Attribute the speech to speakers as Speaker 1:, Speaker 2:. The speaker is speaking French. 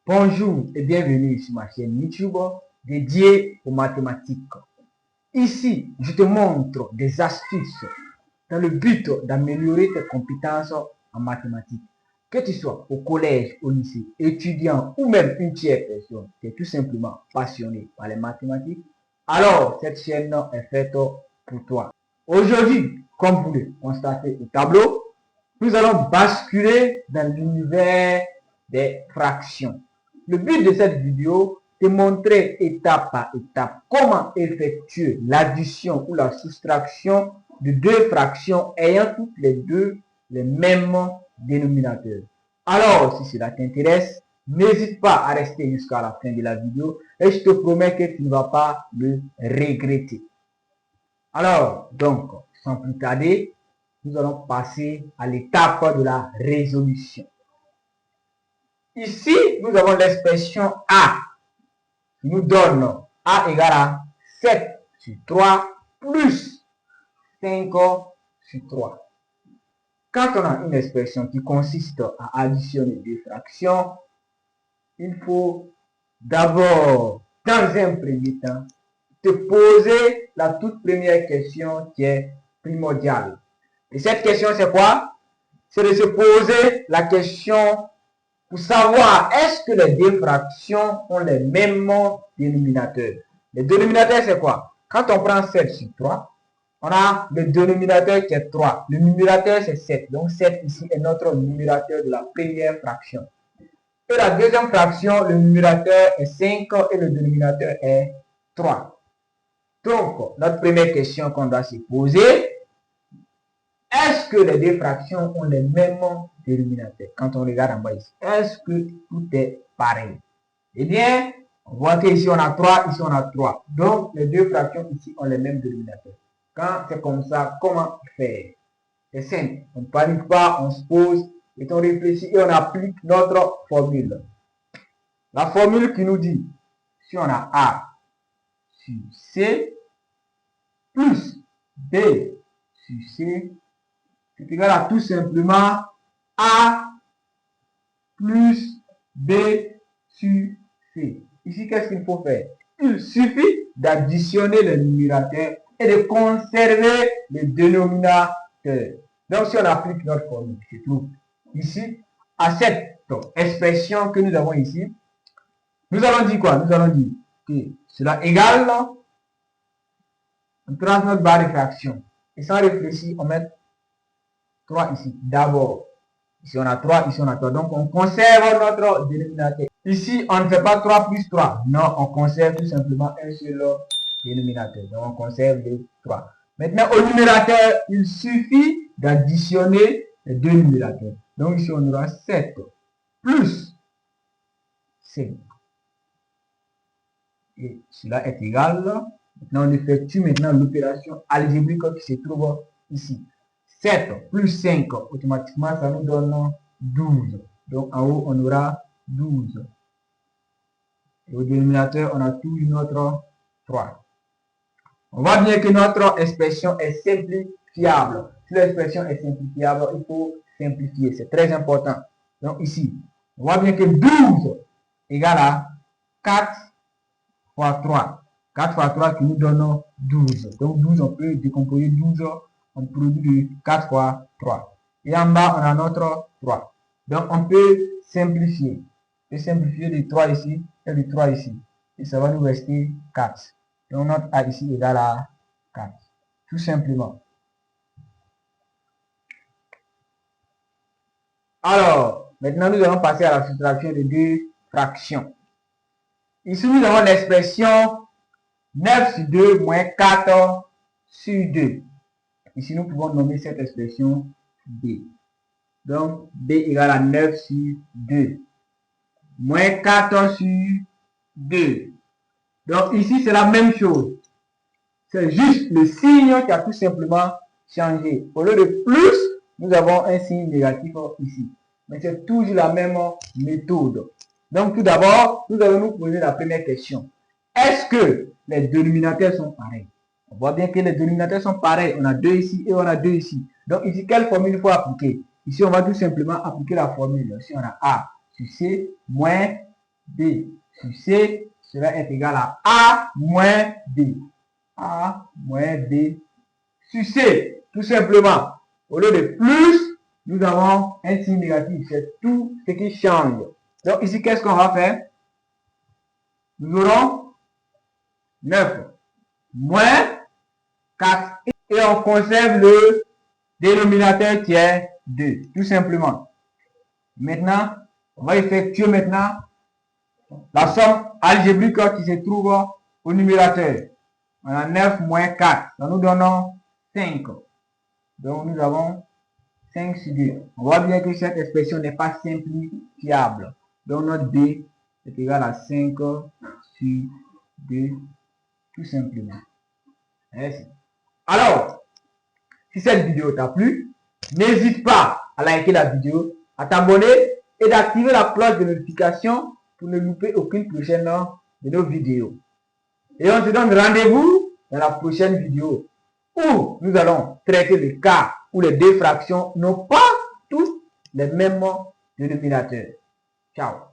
Speaker 1: Bonjour et bienvenue sur ma chaîne YouTube dédiée aux mathématiques. Ici, je te montre des astuces dans le but d'améliorer tes compétences en mathématiques. Que tu sois au collège, au lycée, étudiant ou même une tierce personne qui est tout simplement passionné par les mathématiques, alors cette chaîne est faite pour toi. Aujourd'hui, comme vous le constatez au tableau, nous allons basculer dans l'univers des fractions. Le but de cette vidéo est de montrer étape par étape comment effectuer l'addition ou la soustraction de deux fractions ayant toutes les deux les mêmes dénominateurs. Alors, si cela t'intéresse, n'hésite pas à rester jusqu'à la fin de la vidéo et je te promets que tu ne vas pas le regretter. Alors, donc, sans plus tarder, nous allons passer à l'étape de la résolution. Ici, nous avons l'expression A qui nous donne A égale à 7 sur 3 plus 5 sur 3. Quand on a une expression qui consiste à additionner des fractions, il faut d'abord, dans un premier temps, te poser la toute première question qui est primordiale. Et cette question, c'est quoi? C'est de se poser la question pour savoir est-ce que les deux fractions ont les mêmes dénominateurs. Les dénominateurs, c'est quoi? Quand on prend 7 sur 3, on a le dénominateur qui est 3. Le numérateur, c'est 7. Donc 7 ici est notre numérateur de la première fraction. Et la deuxième fraction, le numérateur est 5 et le dénominateur est 3. Donc, notre première question qu'on doit se poser, est-ce que les deux fractions ont les mêmes dénominateurs? Quand on regarde en bas ici, est-ce que tout est pareil? Eh bien, on voit qu'ici on a 3, ici on a 3. Donc, les deux fractions ici ont les mêmes dénominateurs. Quand c'est comme ça, comment faire? C'est simple. On ne panique pas, on se pose et on réfléchit et on applique notre formule. La formule qui nous dit, si on a A sur C plus B sur C, c'est égal à tout simplement A plus B sur C. Ici, qu'est-ce qu'il faut faire? Il suffit d'additionner le numérateur et de conserver le dénominateur. Donc, si on applique notre formule, c'est tout. Ici, à cette expression que nous avons ici, nous allons dire quoi? Nous allons dire que cela égale, on trace notre barre de fraction. Et sans réfléchir, on met 3 ici. D'abord, ici on a 3, ici on a 3. Donc on conserve notre dénominateur. Ici, on ne fait pas 3 plus 3. Non, on conserve tout simplement un seul dénominateur. Donc on conserve les 3. Maintenant, au numérateur, il suffit d'additionner les deux numérateurs. Donc ici, on aura 7 plus 5. Et cela est égal. Maintenant, on effectue maintenant l'opération algébrique qui se trouve ici. 7 plus 5, automatiquement, ça nous donne 12. Donc, en haut, on aura 12. Et au dénominateur, on a toujours notre 3. On voit bien que notre expression est simplifiable. Si l'expression est simplifiable, il faut simplifier. C'est très important. Donc, ici, on voit bien que 12 égale à 4 fois 3. 4 fois 3 qui nous donne 12. Donc 12, on peut décomposer 12 en produit de 4 fois 3. Et en bas, on a notre 3. Donc on peut simplifier. On peut simplifier les 3 ici et les 3 ici. Et ça va nous rester 4. Donc notre A ici égale à 4. Tout simplement. Alors, maintenant nous allons passer à la soustraction de deux fractions. Ici, nous avons l'expression 9 sur 2 moins 4 sur 2. Ici, nous pouvons nommer cette expression B. Donc, B égale à 9 sur 2. Moins 4 sur 2. Donc, ici, c'est la même chose. C'est juste le signe qui a tout simplement changé. Au lieu de plus, nous avons un signe négatif ici. Mais c'est toujours la même méthode. Donc, tout d'abord, nous allons nous poser la première question. Est-ce que les dénominateurs sont pareils? On voit bien que les dénominateurs sont pareils. On a 2 ici et on a 2 ici. Donc, ici, quelle formule il faut appliquer? Ici, on va tout simplement appliquer la formule. Ici, on a A sur C moins B sur C, cela est égal à A moins B. A moins B sur C. Tout simplement, au lieu de plus, nous avons un signe négatif. C'est tout ce qui change. Donc ici, qu'est-ce qu'on va faire? Nous aurons 9 moins 4 et on conserve le dénominateur qui est 2. Tout simplement. Maintenant, on va effectuer maintenant la somme algébrique qui se trouve au numérateur. On a 9 moins 4. Donc nous donnons 5. Donc nous avons 5 sur 2. On voit bien que cette expression n'est pas simplifiable. Donc notre B est égal à 5 sur 2. Tout simplement. Merci. Alors, si cette vidéo t'a plu, n'hésite pas à liker la vidéo, à t'abonner et d'activer la cloche de notification pour ne louper aucune prochaine de nos vidéos. Et on se donne rendez-vous dans la prochaine vidéo où nous allons traiter le cas où les deux fractions n'ont pas tous les mêmes dénominateurs. Ciao.